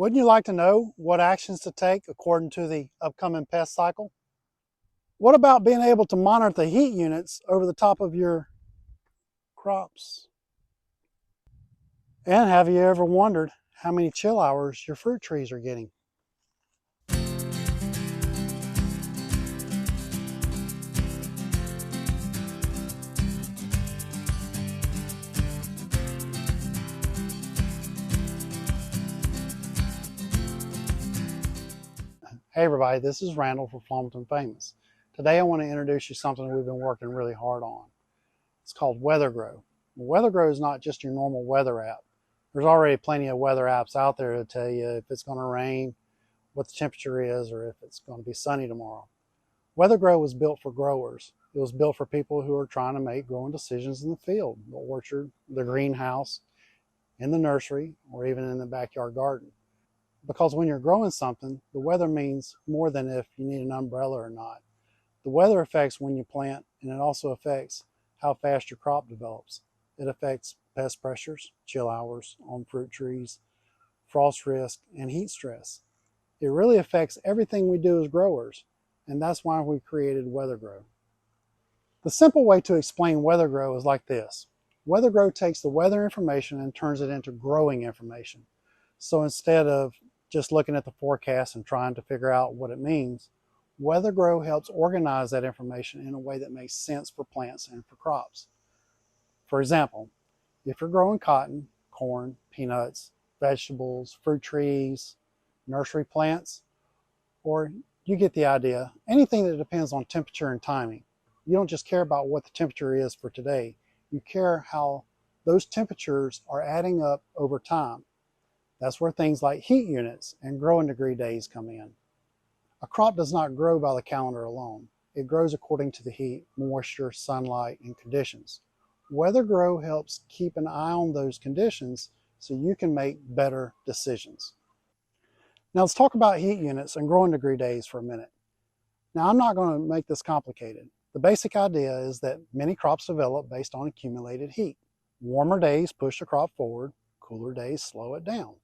Wouldn't you like to know what actions to take according to the upcoming pest cycle? What about being able to monitor the heat units over the top of your crops? And have you ever wondered how many chill hours your fruit trees are getting? Hey everybody, this is Randall from Flomaton Famous. Today I want to introduce you to something we've been working really hard on. It's called WeatherGrow. WeatherGrow is not just your normal weather app. There's already plenty of weather apps out there to tell you if it's going to rain, what the temperature is, or if it's going to be sunny tomorrow. WeatherGrow was built for growers. It was built for people who are trying to make growing decisions in the field, the orchard, the greenhouse, in the nursery, or even in the backyard garden. Because when you're growing something, the weather means more than if you need an umbrella or not. The weather affects when you plant, and it also affects how fast your crop develops. It affects pest pressures, chill hours on fruit trees, frost risk, and heat stress. It really affects everything we do as growers, and that's why we created WeatherGrow. The simple way to explain WeatherGrow is like this. WeatherGrow takes the weather information and turns it into growing information. So instead of just looking at the forecast and trying to figure out what it means, WeatherGrow helps organize that information in a way that makes sense for plants and for crops. For example, if you're growing cotton, corn, peanuts, vegetables, fruit trees, nursery plants, or you get the idea, anything that depends on temperature and timing. You don't just care about what the temperature is for today, you care how those temperatures are adding up over time. That's where things like heat units and growing degree days come in. A crop does not grow by the calendar alone. It grows according to the heat, moisture, sunlight, and conditions. WeatherGrow helps keep an eye on those conditions so you can make better decisions. Now let's talk about heat units and growing degree days for a minute. Now I'm not going to make this complicated. The basic idea is that many crops develop based on accumulated heat. Warmer days push the crop forward, cooler days slow it down.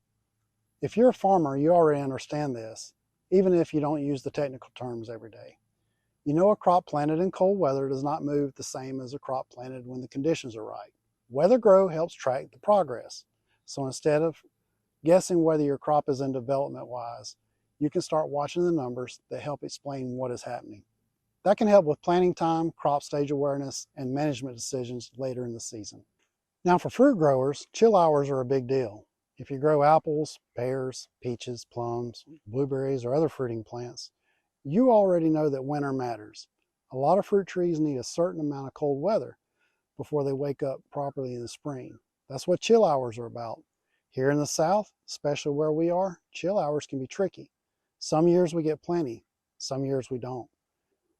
If you're a farmer, you already understand this, even if you don't use the technical terms every day. You know a crop planted in cold weather does not move the same as a crop planted when the conditions are right. WeatherGrow helps track the progress. So instead of guessing whether your crop is in development-wise, you can start watching the numbers that help explain what is happening. That can help with planting time, crop stage awareness, and management decisions later in the season. Now for fruit growers, chill hours are a big deal. If you grow apples, pears, peaches, plums, blueberries, or other fruiting plants, you already know that winter matters. A lot of fruit trees need a certain amount of cold weather before they wake up properly in the spring. That's what chill hours are about. Here in the South, especially where we are, chill hours can be tricky. Some years we get plenty, some years we don't.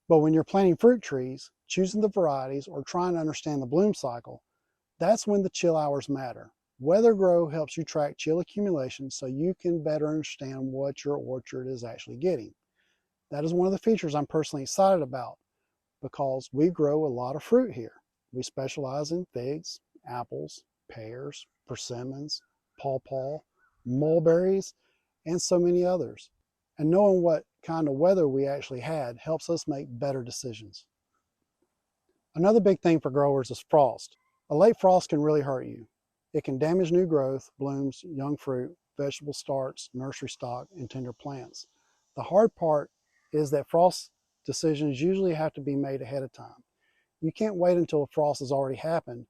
But when you're planting fruit trees, choosing the varieties, or trying to understand the bloom cycle, that's when the chill hours matter. WeatherGrow helps you track chill accumulation so you can better understand what your orchard is actually getting. That is one of the features I'm personally excited about because we grow a lot of fruit here. We specialize in figs, apples, pears, persimmons, pawpaw, mulberries, and so many others. And knowing what kind of weather we actually had helps us make better decisions. Another big thing for growers is frost. A late frost can really hurt you. It can damage new growth, blooms, young fruit, vegetable starts, nursery stock, and tender plants. The hard part is that frost decisions usually have to be made ahead of time. You can't wait until a frost has already happened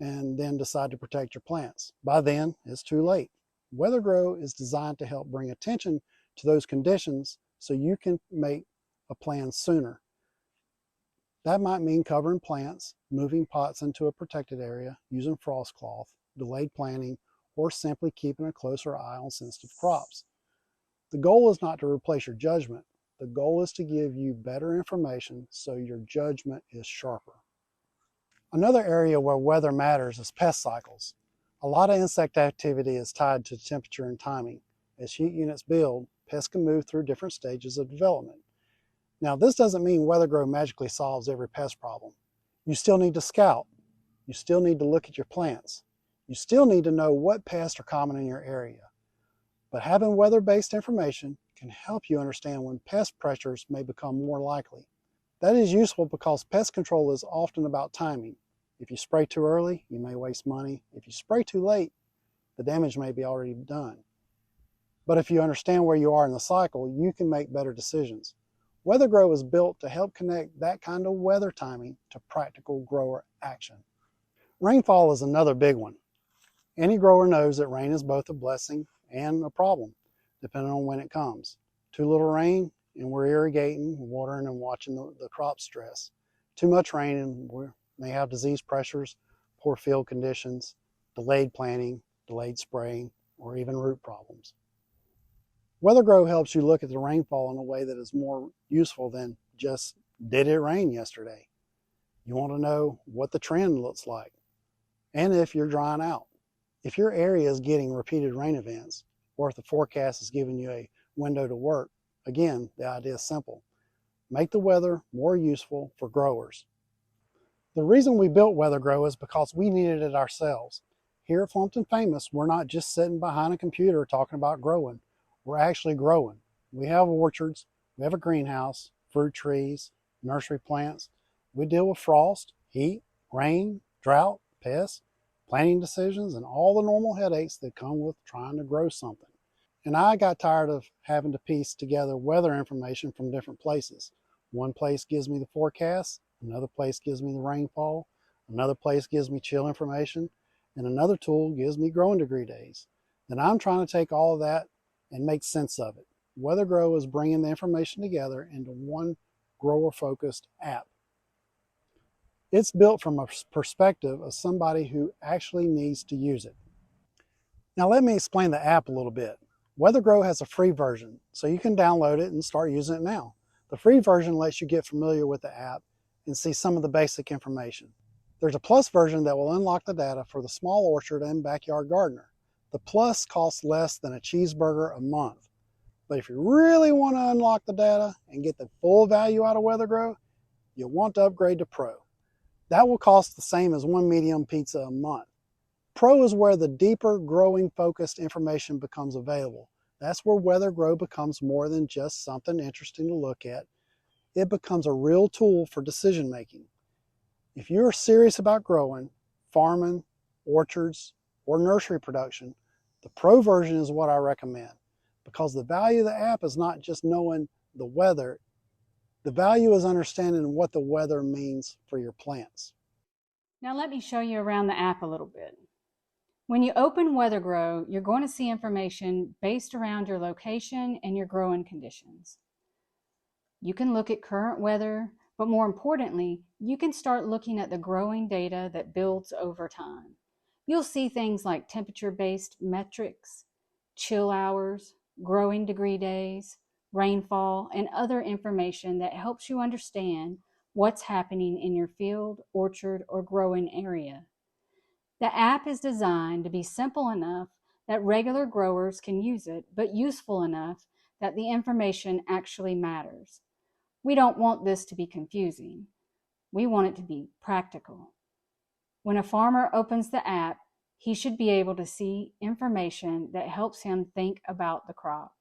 and then decide to protect your plants. By then, it's too late. WeatherGrow is designed to help bring attention to those conditions so you can make a plan sooner. That might mean covering plants, moving pots into a protected area, using frost cloth, delayed planting, or simply keeping a closer eye on sensitive crops. The goal is not to replace your judgment. The goal is to give you better information so your judgment is sharper. Another area where weather matters is pest cycles. A lot of insect activity is tied to temperature and timing. As heat units build, pests can move through different stages of development. Now, this doesn't mean WeatherGrow magically solves every pest problem. You still need to scout. You still need to look at your plants. You still need to know what pests are common in your area. But having weather-based information can help you understand when pest pressures may become more likely. That is useful because pest control is often about timing. If you spray too early, you may waste money. If you spray too late, the damage may be already done. But if you understand where you are in the cycle, you can make better decisions. WeatherGrow is built to help connect that kind of weather timing to practical grower action. Rainfall is another big one. Any grower knows that rain is both a blessing and a problem, depending on when it comes. Too little rain, and we're irrigating, watering, and watching the crop stress. Too much rain, and we may have disease pressures, poor field conditions, delayed planting, delayed spraying, or even root problems. WeatherGrow helps you look at the rainfall in a way that is more useful than just, did it rain yesterday? You want to know what the trend looks like, and if you're drying out. If your area is getting repeated rain events, or if the forecast is giving you a window to work, again, the idea is simple. Make the weather more useful for growers. The reason we built WeatherGrow is because we needed it ourselves. Here at Flumpton Famous, we're not just sitting behind a computer talking about growing. We're actually growing. We have orchards, we have a greenhouse, fruit trees, nursery plants. We deal with frost, heat, rain, drought, pests, planting decisions, and all the normal headaches that come with trying to grow something. And I got tired of having to piece together weather information from different places. One place gives me the forecast, another place gives me the rainfall, another place gives me chill information, and another tool gives me growing degree days. Then I'm trying to take all of that and make sense of it. WeatherGrow is bringing the information together into one grower-focused app. It's built from a perspective of somebody who actually needs to use it. Now let me explain the app a little bit. WeatherGrow has a free version, so you can download it and start using it now. The free version lets you get familiar with the app and see some of the basic information. There's a Plus version that will unlock the data for the small orchard and backyard gardener. The Plus costs less than a cheeseburger a month. But if you really want to unlock the data and get the full value out of WeatherGrow, you'll want to upgrade to Pro. That will cost the same as one medium pizza a month. Pro is where the deeper, growing, focused information becomes available. That's where WeatherGrow becomes more than just something interesting to look at. It becomes a real tool for decision making. If you're serious about growing, farming, orchards, or nursery production, the Pro version is what I recommend, because the value of the app is not just knowing the weather. The value is understanding what the weather means for your plants. Now let me show you around the app a little bit. When you open WeatherGrow, you're going to see information based around your location and your growing conditions. You can look at current weather, but more importantly, you can start looking at the growing data that builds over time. You'll see things like temperature-based metrics, chill hours, growing degree days, rainfall, and other information that helps you understand what's happening in your field, orchard, or growing area. The app is designed to be simple enough that regular growers can use it, but useful enough that the information actually matters. We don't want this to be confusing. We want it to be practical. When a farmer opens the app, he should be able to see information that helps him think about the crop.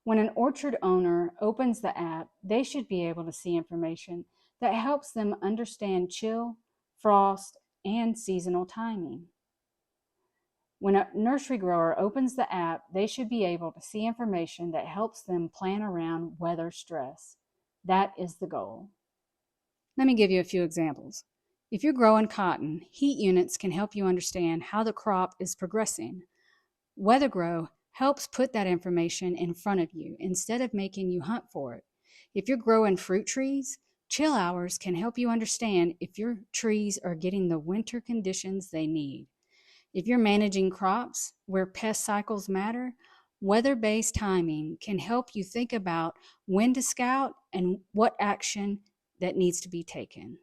When an orchard owner opens the app, they should be able to see information that helps them understand chill, frost, and seasonal timing. When a nursery grower opens the app, they should be able to see information that helps them plan around weather stress. That is the goal. Let me give you a few examples. If you're growing cotton, heat units can help you understand how the crop is progressing. WeatherGrow helps put that information in front of you instead of making you hunt for it. If you're growing fruit trees, chill hours can help you understand if your trees are getting the winter conditions they need. If you're managing crops where pest cycles matter, weather-based timing can help you think about when to scout and what action that needs to be taken.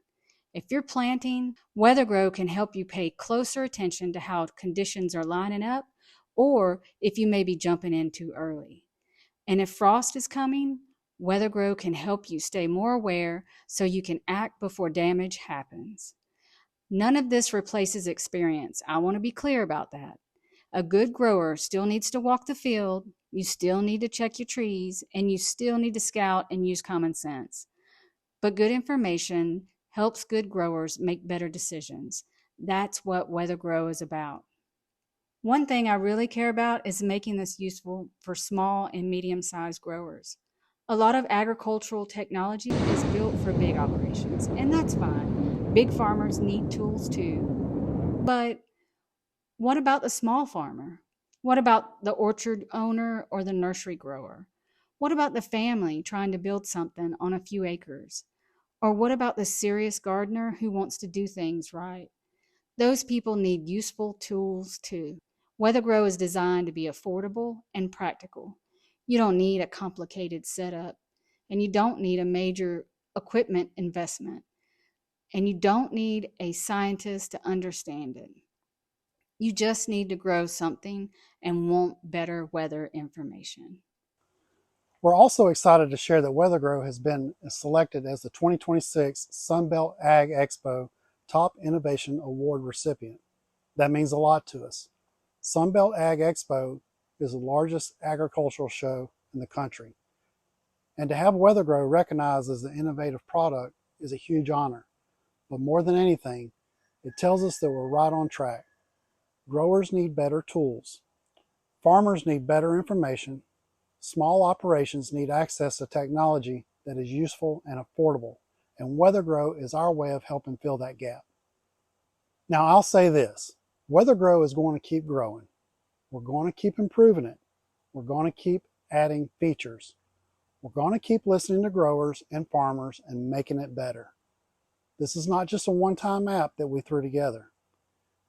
If you're planting, WeatherGrow can help you pay closer attention to how conditions are lining up, or if you may be jumping in too early. And if frost is coming, WeatherGrow can help you stay more aware so you can act before damage happens. None of this replaces experience. I want to be clear about that. A good grower still needs to walk the field, you still need to check your trees, and you still need to scout and use common sense. But good information helps good growers make better decisions. That's what WeatherGrow is about. One thing I really care about is making this useful for small and medium-sized growers. A lot of agricultural technology is built for big operations, and that's fine. Big farmers need tools too. But what about the small farmer? What about the orchard owner or the nursery grower? What about the family trying to build something on a few acres? Or what about the serious gardener who wants to do things right? Those people need useful tools too. WeatherGrow is designed to be affordable and practical. You don't need a complicated setup, and you don't need a major equipment investment, and you don't need a scientist to understand it. You just need to grow something and want better weather information. We're also excited to share that WeatherGrow has been selected as the 2026 Sunbelt Ag Expo Top Innovation Award recipient. That means a lot to us. Sunbelt Ag Expo is the largest agricultural show in the country. And to have WeatherGrow recognized as an innovative product is a huge honor. But more than anything, it tells us that we're right on track. Growers need better tools. Farmers need better information. Small operations need access to technology that is useful and affordable. And WeatherGrow is our way of helping fill that gap. Now I'll say this, WeatherGrow is going to keep growing. We're going to keep improving it. We're going to keep adding features. We're going to keep listening to growers and farmers and making it better. This is not just a one-time app that we threw together.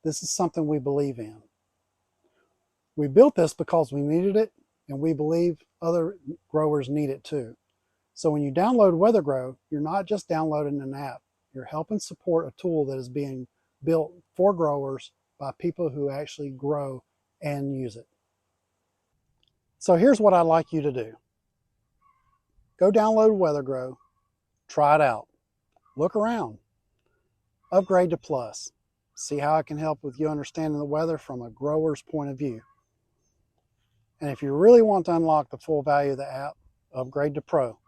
This is something we believe in. We built this because we needed it, and we believe other growers need it too. So when you download WeatherGrow, you're not just downloading an app. You're helping support a tool that is being built for growers by people who actually grow and use it. So here's what I'd like you to do. Go download WeatherGrow, try it out, look around, upgrade to Plus, see how it can help with you understanding the weather from a grower's point of view. And if you really want to unlock the full value of the app, upgrade to Pro.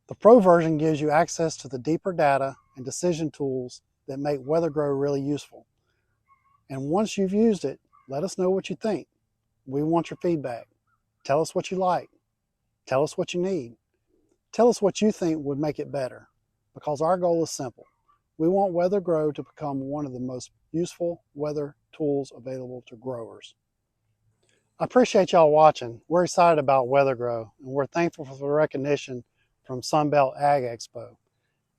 The Pro version gives you access to the deeper data and decision tools that make WeatherGrow really useful. And once you've used it, let us know what you think. We want your feedback. Tell us what you like. Tell us what you need. Tell us what you think would make it better, because our goal is simple. We want WeatherGrow to become one of the most useful weather tools available to growers. I appreciate y'all watching. We're excited about WeatherGrow, and we're thankful for the recognition from Sunbelt Ag Expo.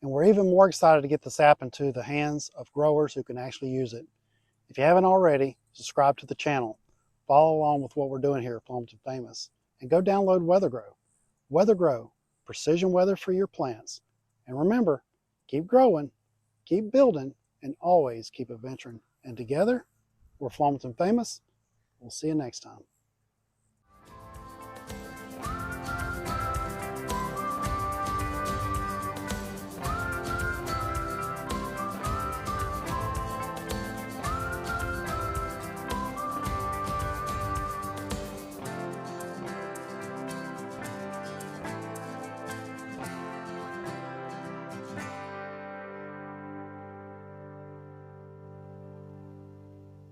And we're even more excited to get this app into the hands of growers who can actually use it. If you haven't already, subscribe to the channel. Follow along with what we're doing here at Plumpton Famous. And go download WeatherGrow. WeatherGrow, precision weather for your plants. And remember, keep growing, keep building, and always keep adventuring. And together, we're Plumpton Famous. We'll see you next time.